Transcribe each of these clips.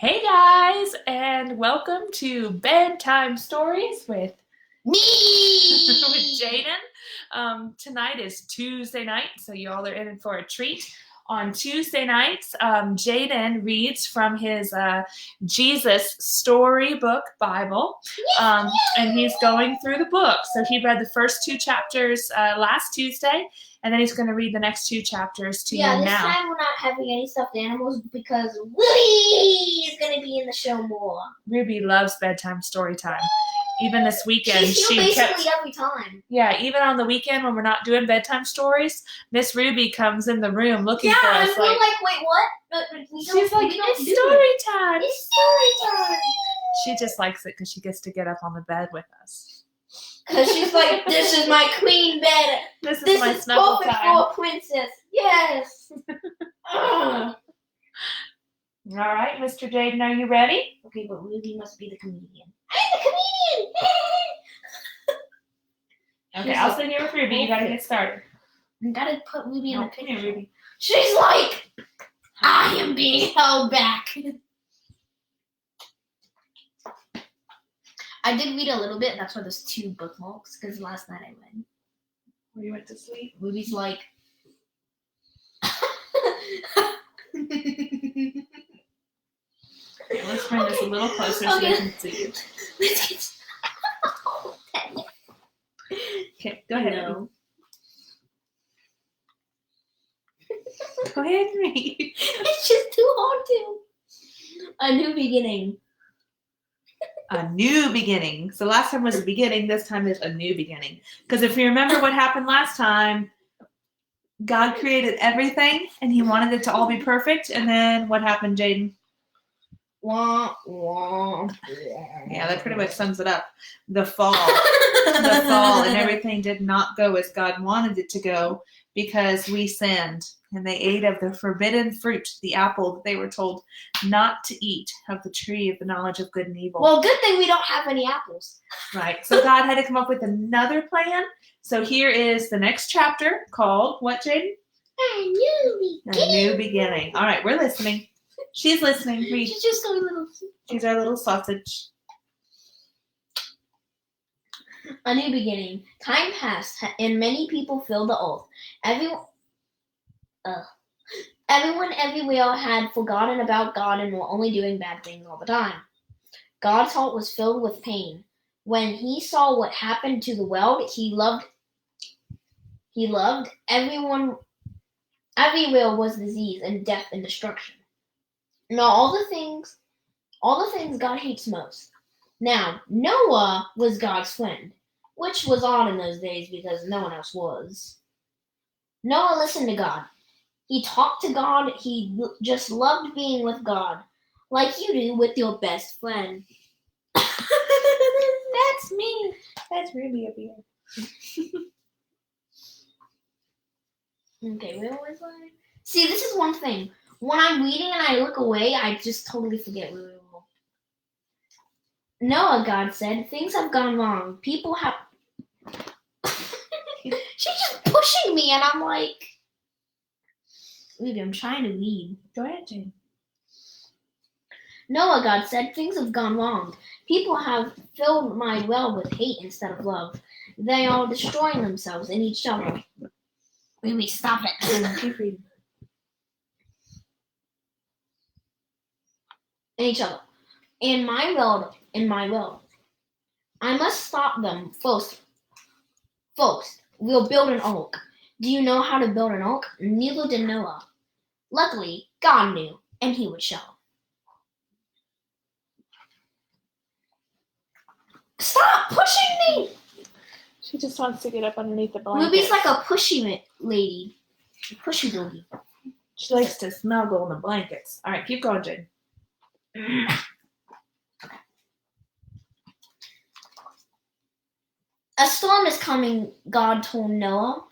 Hey guys, and welcome to Bedtime Stories with Me! Jaden. Tonight is Tuesday night, so y'all are in for a treat. On Tuesday nights, Jaden reads from his Jesus Storybook Bible, and he's going through the book. So he read the first two chapters last Tuesday, and then he's going to read the next two chapters to you now. This time we're not having any stuffed animals because Ruby is going to be in the show more. Ruby loves bedtime story time. Even this weekend, every time. Yeah, even on the weekend when we're not doing bedtime stories, Miss Ruby comes in the room looking for us. Yeah, and we're like, wait, what? She's like, it's story time. It's story time. She just likes it because she gets to get up on the bed with us. Because she's like, this is my queen bed. This is my snuggle time. Perfect for a princess. Yes. All right, Mr. Jaden, are you ready? Okay, but Ruby must be the comedian. I'm the comedian! Okay, I'll send you with Ruby. You gotta get started. You gotta put Ruby in the picture. Here, Ruby. She's like, I am being held back. I did read a little bit. That's why there's two bookmarks, because last night I read. Where you went to sleep? Ruby's like, let's bring this a little closer so they can see you. Okay, go ahead. No. Go ahead and read. It's just too hard to. A new beginning. A new beginning. So last time was a beginning. This time is a new beginning. Because if you remember what happened last time, God created everything and he wanted it to all be perfect. And then what happened, Jaden? Wah, wah. Yeah, that pretty much sums it up. The fall. The fall and everything did not go as God wanted it to go because we sinned. And they ate of the forbidden fruit, the apple that they were told not to eat of the tree of the knowledge of good and evil. Well, good thing we don't have any apples. Right. So God had to come up with another plan. So here is the next chapter called what, Jaden? A new beginning. A new beginning. All right, we're listening. She's listening. She's just a little. She's our little sausage. A new beginning. Time passed, and many people filled the earth. Everyone everywhere had forgotten about God and were only doing bad things all the time. God's heart was filled with pain. When he saw what happened to the world, he loved everyone. Everywhere was disease and death and destruction. Now all the things God hates most. Now, Noah was God's friend, which was odd in those days because no one else was. Noah listened to God. He talked to God. He just loved being with God, like you do with your best friend. That's me. That's Ruby up here. Okay, where was I? See, this is one thing. When I'm reading and I look away, I just totally forget where we were. Noah, God said, things have gone wrong. People have... She's just pushing me, and I'm like... Ruby, I'm trying to read. Go ahead, Jane. Noah, God said, things have gone wrong. People have filled my well with hate instead of love. They are destroying themselves and each other. Ruby, stop it. Keep reading. And each other. In my world. I must stop them first. First, we'll build an ark. Do you know how to build an ark? Neither did Noah. Luckily, God knew, and he would show. Stop pushing me! She just wants to get up underneath the blanket. Ruby's like a pushy lady. Pushy Ruby. She likes to snuggle in the blankets. All right, keep going, Jane. A storm is coming, God told Noah.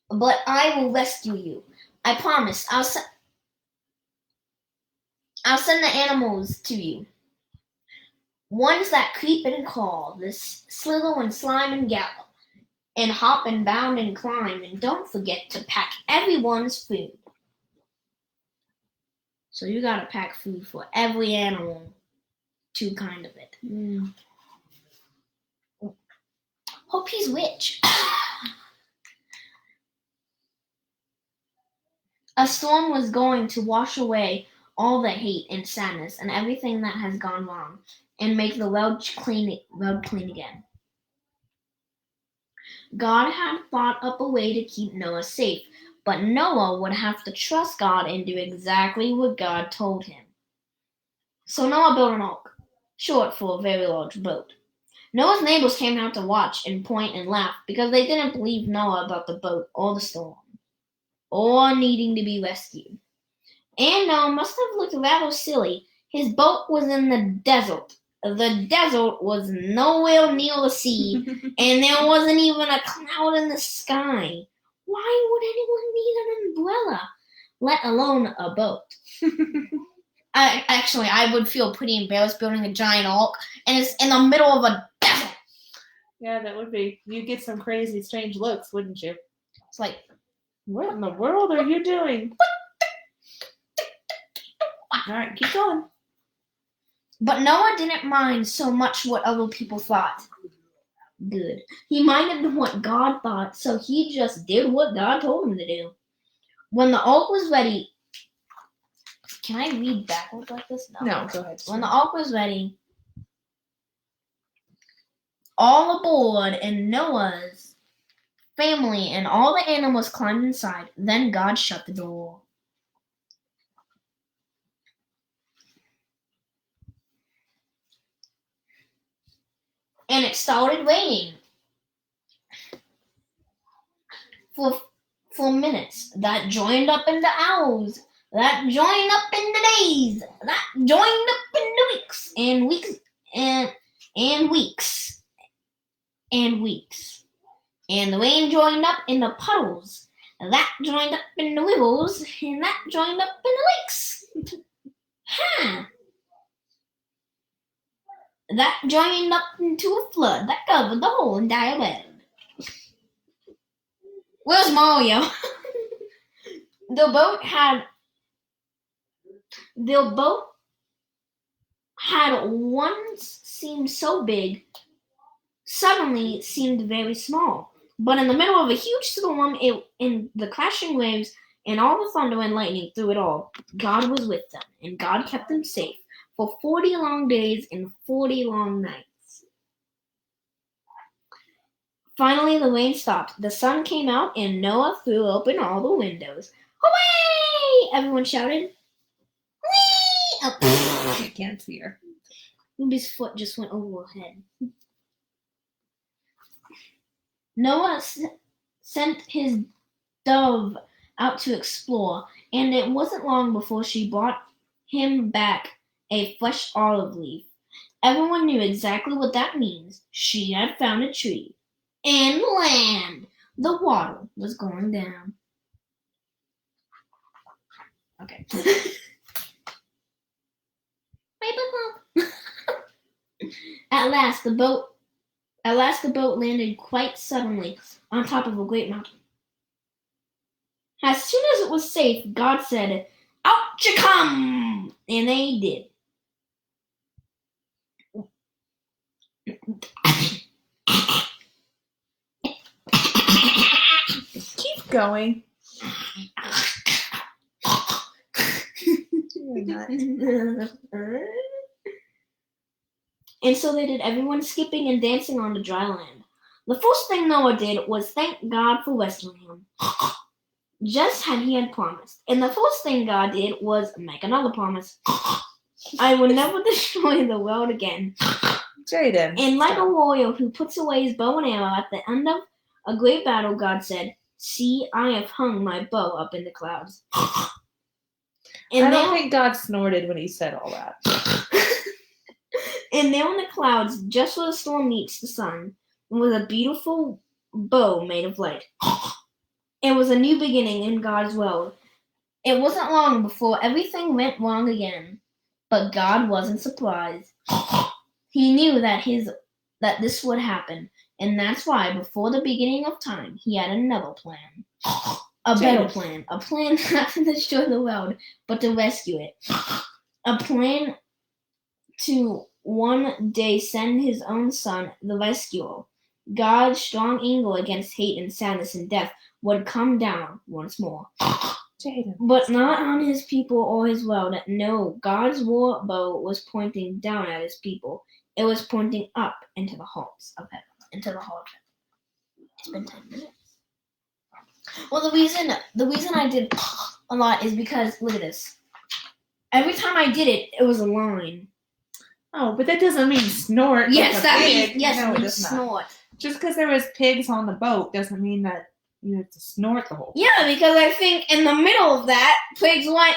But I will rescue you. I promise. I'll send the animals to you. Ones that creep and crawl, this slither and slime and gallop, and hop and bound and climb, and don't forget to pack everyone's food. So you gotta pack food for every animal to kind of it. Hope he's rich. A storm was going to wash away all the hate and sadness and everything that has gone wrong and make the world clean again. God had thought up a way to keep Noah safe, but Noah would have to trust God and do exactly what God told him. So Noah built an ark, short for a very large boat. Noah's neighbors came out to watch and point and laugh because they didn't believe Noah about the boat or the storm, or needing to be rescued. And Noah must have looked rather silly. His boat was in the desert. The desert was nowhere near the sea, and there wasn't even a cloud in the sky. Why would anyone need an umbrella, let alone a boat? I would feel pretty embarrassed building a giant ark, and it's in the middle of a desert. Yeah, that would be. You'd get some crazy, strange looks, wouldn't you? It's like, what in the world are you doing? All right, keep going. But Noah didn't mind so much what other people thought. Good. He minded what God thought, so he just did what God told him to do. When the ark was ready... Can I read backwards like this? No, go ahead. When the ark was ready, all aboard, and Noah's family and all the animals climbed inside. Then God shut the door. And it started raining for minutes. That joined up into hours. That joined up into days. That joined up into weeks and weeks and weeks and weeks. And the rain joined up into puddles. That joined up into rivers, and that joined up into lakes. That joined up into a flood that covered the whole entire world. Where's Mario? The boat had once seemed so big, suddenly seemed very small. But in the middle of a huge storm, in the crashing waves and all the thunder and lightning through it all, God was with them, and God kept them safe for 40 long days and 40 long nights. Finally, the rain stopped. The sun came out, and Noah threw open all the windows. Hooray! Everyone shouted. Whee! Oh, I can't see her. Ruby's foot just went over her head. Noah sent his dove out to explore, and it wasn't long before she brought him back a fresh olive leaf. Everyone knew exactly what that means. She had found a tree. And land! The water was going down. Okay. At last, the boat landed quite suddenly on top of a great mountain. As soon as it was safe, God said, "Out you come!" And they did. Keep going. You're not. And so they did, everyone skipping and dancing on the dry land. The first thing Noah did was thank God for rescuing him, just as he had promised. And the first thing God did was make another promise. I will never destroy the world again. Jaden. And like a warrior who puts away his bow and arrow at the end of a great battle, God said, "See, I have hung my bow up in the clouds." And I don't think God snorted when he said all that. And there in the clouds, just where the storm meets the sun, was a beautiful bow made of light. It was a new beginning in God's world. It wasn't long before everything went wrong again, but God wasn't surprised. He knew that this would happen, and that's why before the beginning of time, he had another plan. A better plan. A plan not to destroy the world, but to rescue it. A plan to one day send his own son, the rescuer. God's strong anger against hate and sadness and death would come down once more. Jaden. But not on his people or his world. No, God's war bow was pointing down at his people. It was pointing up into the hearts of heaven. Into the heart of heaven. It's been 10 minutes. Well, the reason I did a lot is because, look at this. Every time I did it, it was a line. Oh, but that doesn't mean snort. Yes, that pig. means, yes, no, it it means does snort. not. Just because there was pigs on the boat doesn't mean that you have to snort the whole time. Yeah, because I think in the middle of that, pigs went.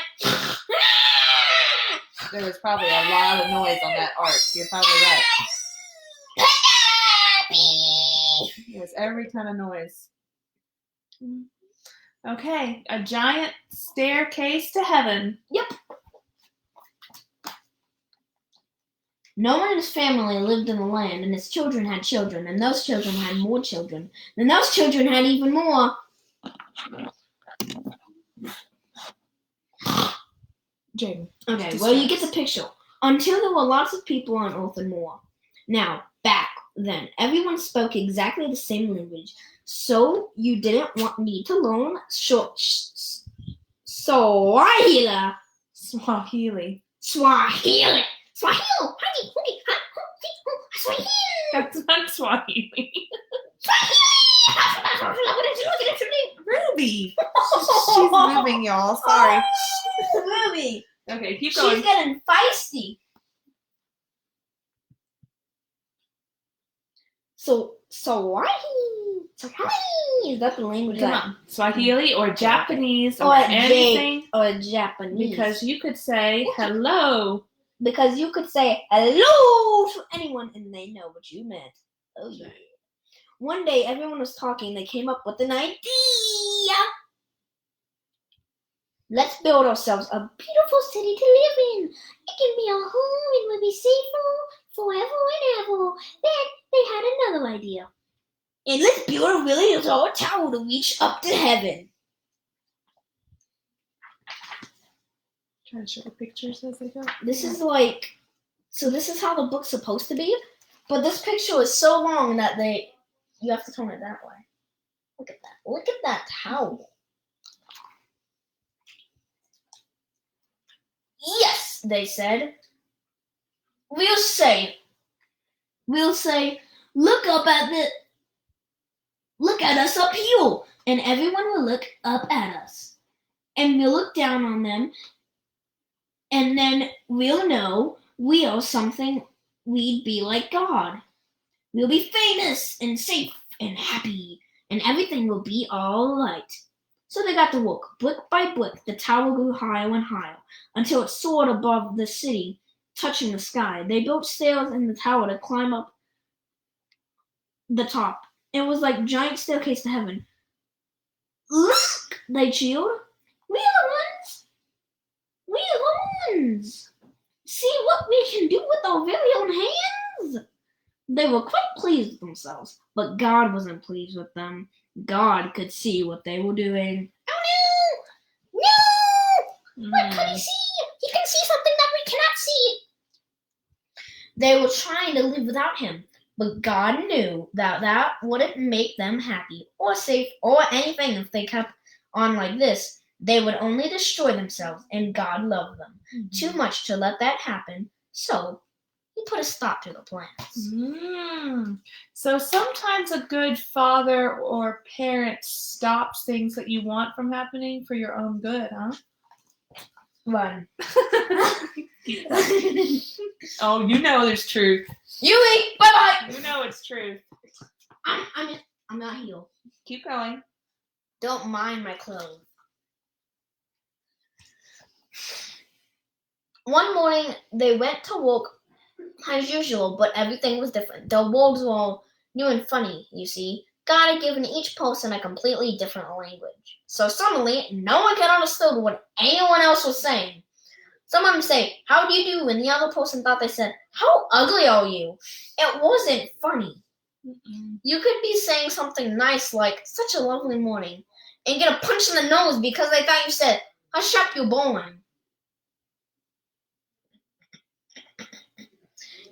There was probably a lot of noise on that arc. You're probably right. It was every kind of noise. Okay, a giant staircase to heaven. Yep. Noah and his family lived in the land, and his children had children, and those children had more children, and those children had even more. Jaden. Okay, well, you get the picture. Until there were lots of people on earth and more. Now, back then, everyone spoke exactly the same language, so you didn't need to learn Swahili. Swahili. That's not Swahili. Ruby. She's moving, y'all. Sorry. Ruby. Okay, keep going. She's getting feisty. So, Swahili. Is that the language? Come on. Swahili or Japanese or anything. Or Japanese. Because you could say hello. Because you could say hello to anyone and they know what you meant. Oh, yeah. One day, everyone was talking. They came up with an idea. Let's build ourselves a beautiful city to live in. It can be our home and we'll be safe forever and ever. Then they had another idea. And let's build a really tall tower to reach up to heaven. Trying to show the pictures as they go. This is like, so this is how the book's supposed to be, but this picture is so long that you have to turn it that way. Look at that. Look at that tower. Yes, they said. We'll say, look at us up here, and everyone will look up at us, and we'll look down on them. And then we'll know we are something. We'd be like God. We'll be famous and safe and happy, and everything will be all right. So they got to work. Brick by brick, the tower grew higher and higher until it soared above the city, touching the sky. They built stairs in the tower to climb up the top. It was like a giant staircase to heaven. Look, they cheered. We're the ones. See what we can do with our very own hands. They were quite pleased with themselves, but God wasn't pleased with them. God could see what they were doing. Oh no! No! What could he see? He can see something that we cannot see. They were trying to live without him, but God knew that wouldn't make them happy or safe or anything if they kept on like this. They would only destroy themselves, and God loved them too much to let that happen. So he put a stop to the plans. So sometimes a good father or parent stops things that you want from happening for your own good, huh? Run. Oh, you know there's truth. Yui, bye-bye. You know it's truth. I'm not here. Keep going. Don't mind my clothes. One morning, they went to work as usual, but everything was different. The words were all new and funny, you see. God had given each person a completely different language. So suddenly, no one could understand what anyone else was saying. Someone would say, "How do you do?" and the other person thought they said, "How ugly are you?" It wasn't funny. You could be saying something nice like, "Such a lovely morning," and get a punch in the nose because they thought you said, hush up, you're born.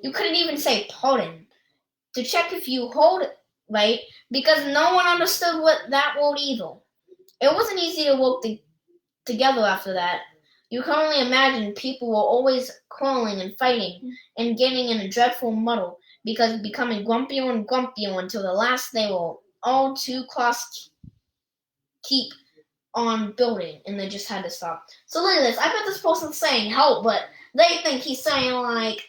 You couldn't even say pardon to check if you hold it right because no one understood what that word either. It wasn't easy to work together after that. You can only imagine people were always quarreling and fighting and getting in a dreadful muddle because becoming grumpier and grumpier until the last they were all too close keep on building and they just had to stop. So look at this. I bet this person's saying help, but they think he's saying like,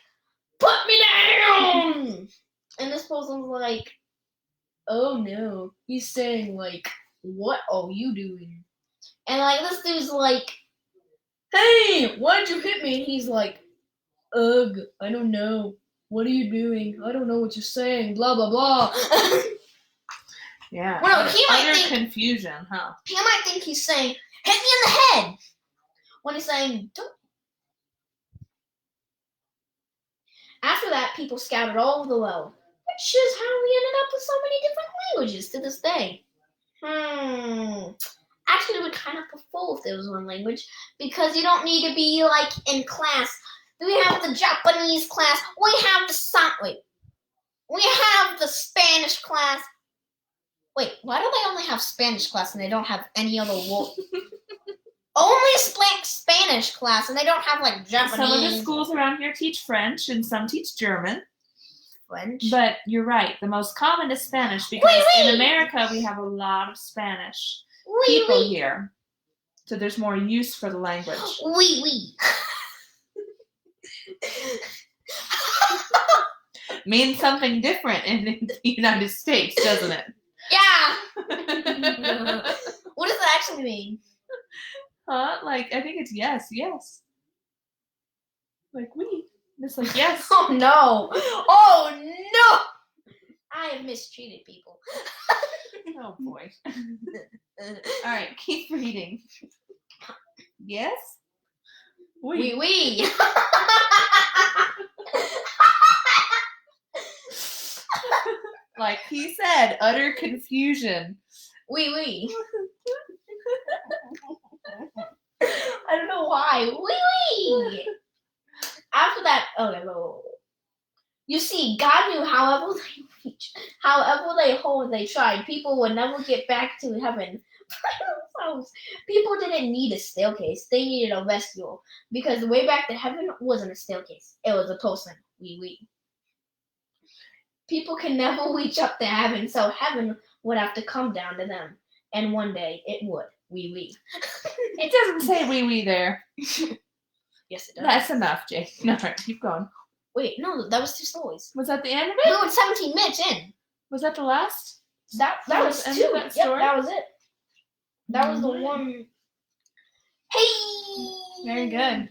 put me down! And this person's like, oh no. He's saying like, what are you doing? And like this dude's like, hey, why'd you hit me? And he's like, ugh, I don't know. What are you doing? I don't know what you're saying. Blah, blah, blah. Yeah. Well, he might think confusion, huh? He might think he's saying, hit me in the head. When he's saying, don't. After that, people scattered all over the world, which is how we ended up with so many different languages to this day. Actually, we kind of prefer if there was one language because you don't need to be like in class. We have the Japanese class. We have the Spanish class. Wait, why do they only have Spanish class and they don't have any other word? Only Spanish class and they don't have like Japanese. Some of the schools around here teach French and some teach German. French. But you're right. The most common is Spanish because in America we have a lot of Spanish people here. So there's more use for the language. Oui. Means something different in the United States, doesn't it? Yeah. What does that actually mean? Huh? Like, I think it's yes. Like, oui. It's like, yes. Oh, no. I have mistreated people. Oh, boy. All right, keep reading. Yes? Oui. Like he said, utter confusion. Oui. I don't know why. Oui. After that, okay, you see, God knew however they tried, people would never get back to heaven. People didn't need a staircase; they needed a rescuer because the way back to heaven wasn't a staircase; it was a person. Oui. People can never reach up to heaven, so heaven would have to come down to them, and one day it would. Oui. It doesn't say oui there. Yes, it does. That's enough, Jake. All right, keep going. Wait, no, that was 2 stories. Was that the end of it? We were 17 minutes in. Was that the last? That was 2. End of that story? Yep, that was it. That was the one. Hey! Very good.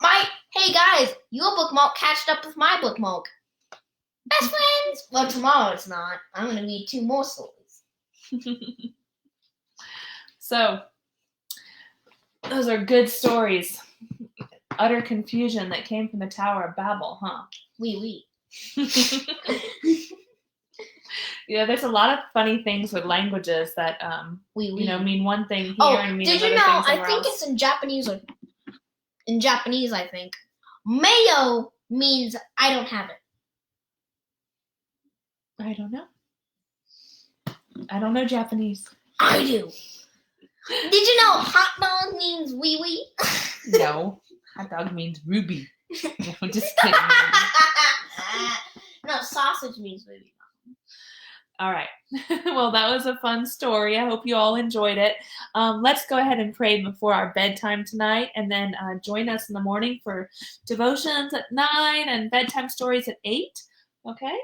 Hey guys, your bookmark catched up with my bookmark. Best friends! Well, tomorrow it's not. I'm going to read 2 more stories. So, those are good stories. Utter confusion that came from the Tower of Babel, huh? Oui. Yeah, there's a lot of funny things with languages that mean one thing here and mean another thing somewhere else. I think it's in Japanese I think. Mayo means I don't have it. I don't know. I don't know Japanese. I do. Did you know hot dog means wee? No. Hot dog means ruby. No, just kidding. No, sausage means wee. All right. Well, that was a fun story. I hope you all enjoyed it. Let's go ahead and pray before our bedtime tonight, and then join us in the morning for devotions at 9 and bedtime stories at 8. Okay?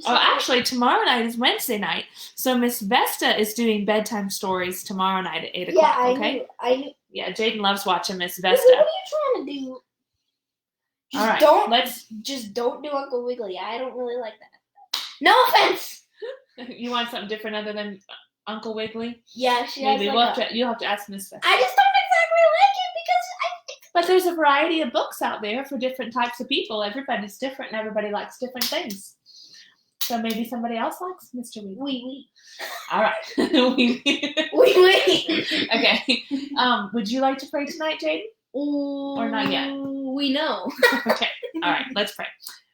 Oh, actually, tomorrow night is Wednesday night, so Miss Vesta is doing bedtime stories tomorrow night at 8 o'clock. Yeah, okay? I knew. Yeah, Jaden loves watching Miss Vesta. What are you trying to do? All right, just don't do Uncle Wiggly. I don't really like that. No offense. You want something different other than Uncle Wiggly? Yeah, Maybe you'll have to ask Miss Vesta. I just don't exactly like it because But there's a variety of books out there for different types of people. Everybody's different, and everybody likes different things. So maybe somebody else likes Mr. Weasley. Oui. All right. Oui, oui. Okay. Would you like to pray tonight, Jaden? Or not yet? We know. Okay. All right. Let's pray.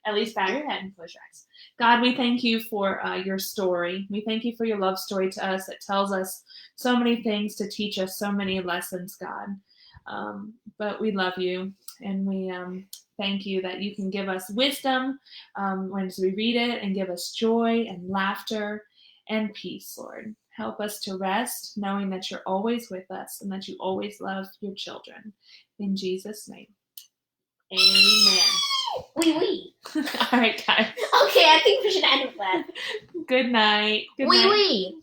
At least bow your head and close your eyes. God, we thank you for your story. We thank you for your love story to us. It tells us so many things to teach us so many lessons, God. But we love you, and we thank you that you can give us wisdom when we read it, and give us joy and laughter and peace, Lord. Help us to rest, knowing that you're always with us and that you always love your children. In Jesus' name, amen. Oui. All right, guys. Okay, I think we should end with that. Good night. Good night. Oui.